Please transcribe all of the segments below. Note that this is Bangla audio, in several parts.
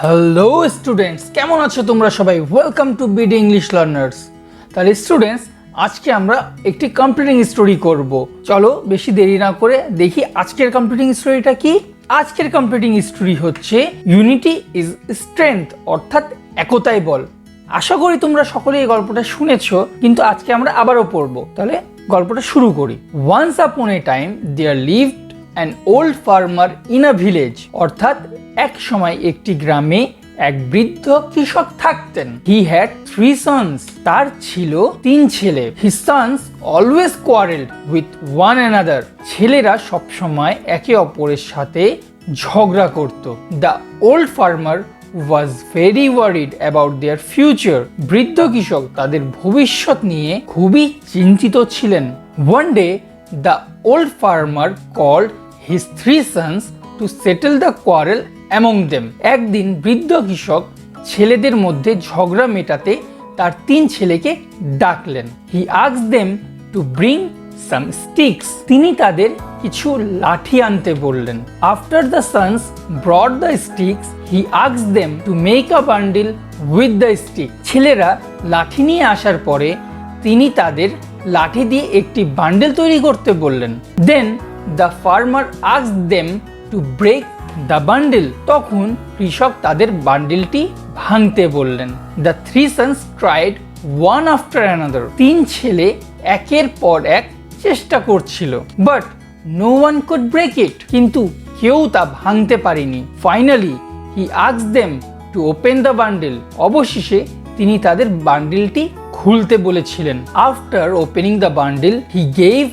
হ্যালো স্টুডেন্টস, কেমন আছো তোমরা সবাই? Welcome to BD English learners. তাহলে স্টুডেন্টস, আজকে আমরা একটি কম্পিউটিং স্টোরি করব। চলো বেশি দেরি না করে দেখি আজকের কম্পিউটিং স্টোরিটা কি। আজকের কম্পিউটিং স্টোরি হচ্ছে ইউনিটি ইজ স্ট্রেংথ, অর্থাৎ একতাই বল। আশা করি তোমরা সকলেই এই গল্পটা শুনেছো, কিন্তু আজকে আমরা আবারও পড়বো। তাহলে গল্পটা শুরু করি। Once upon a time there lived an old farmer in a village, অর্থাৎ এক সময় একটি গ্রামে এক বৃদ্ধ কৃষক থাকতেন। হি হ্যাড 3 sons, তার ছিল 3 ছেলে। His sons always কোয়ারেলড with one another, ছেলেরা সবসময় একে অপরের সাথে ঝগড়া করত। The old farmer was very worried about their future, বৃদ্ধ কৃষক তাদের ভবিষ্যৎ নিয়ে খুবই চিন্তিত ছিলেন। One day the old farmer called his 3 sons to settle the quarrel among them. একদিন বৃদ্ধ কৃষক ছেলেদের মধ্যে ঝগড়া মেটাতে তার 3 ছেলেকে ডাকলেন। He asked them to bring some sticks. তিনি তাদের কিছু লাঠি আনতে বললেন। After the sons brought the sticks, he asked them to make a bundle with the stick. ছেলেরা লাঠি নিয়ে আসার পরে তিনি তাদের লাঠি দিয়ে একটি বান্ডেল তৈরি করতে বললেন। Then the farmer asked them to break the bundle. তখন কৃষক তাদের বান্ডেলটি ভাঙতে বললেন। The 3 sons tried one after another. 3 ছেলে একের পর এক চেষ্টা করছিল, but no one could break it, কিন্তু কেউ তা ভাঙতে পারেনি। Finally he asked them to open the bundle. অবশেষে তিনি তাদের বান্ডেলটি খুলতে বলেছিলেন। After opening the bundle he gave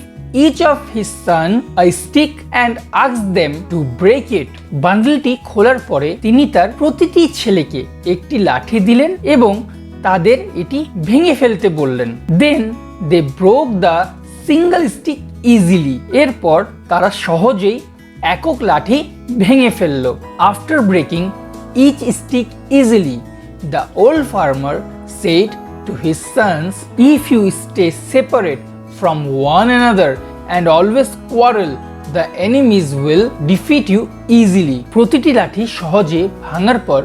each of his son a stick and asked them to break it. বান্ডেলটি খোলার পরে তিনি তার প্রতিটি ছেলেকে একটি লাঠি দিলেন এবং তাদের এটি ভেঙে ফেলতে বললেন। Then they broke the single stick easily. এরপর তারা সহজেই একক লাঠি ভেঙে ফেলল। After breaking each stick easily, the old farmer said to his sons, if you stay separate from one another and always quarrel, the enemies will defeat you easily. প্রতিটি লাঠি সহজে ভাঙার পর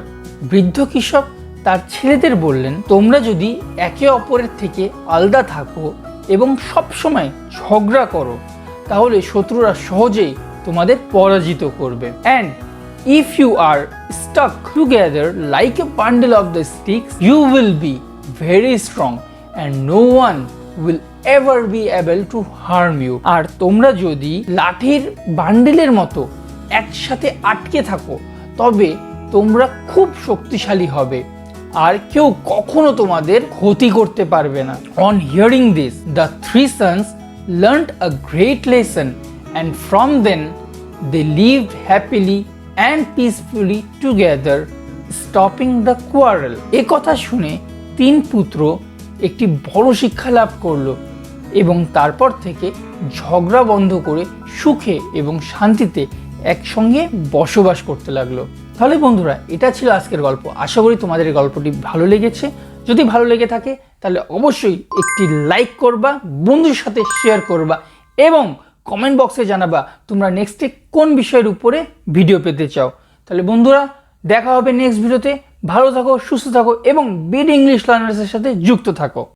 বৃদ্ধ কৃষক তার ছেলেদের বললেন, তোমরা যদি একে অপরের থেকে আলাদা থাকো এবং সব সময় ঝগড়া করো, তাহলে শত্রুরা সহজেই তোমাদের পরাজিত করবে। And if you are stuck together like a bundle of the sticks, you will be very strong and no one will ever be able to harm you. আর তোমরা যদি লাঠির বান্ডেলের মতো একসাথে আটকে থাকো, তবে তোমরা খুব শক্তিশালী হবে আর কেউ কখনো তোমাদের ক্ষতি করতে পারবে না। On hearing this, the 3 sons learned a great lesson, and from then they lived happily and peacefully together, stopping the quarrel. এ কথা শুনে 3 পুত্র একটি বড় শিক্ষা লাভ করলো এবং তারপর থেকে ঝগড়া বন্ধ করে সুখে এবং শান্তিতে একসঙ্গে বসবাস করতে লাগলো। তাহলে বন্ধুরা, এটা ছিল আজকের গল্প। আশা করি তোমাদের এই গল্পটি ভালো লেগেছে। যদি ভালো লেগে থাকে তাহলে অবশ্যই একটি লাইক করবা, বন্ধুর সাথে শেয়ার করবা এবং কমেন্ট বক্সে জানাবা তোমরা নেক্সটে কোন বিষয়ের উপরে ভিডিও পেতে চাও। তাহলে বন্ধুরা, দেখা হবে নেক্সট ভিডিওতে। ভালো থাকো, সুস্থ থাকো এবং বিডি ইংলিশ লার্নার্সের সাথে যুক্ত থাকো।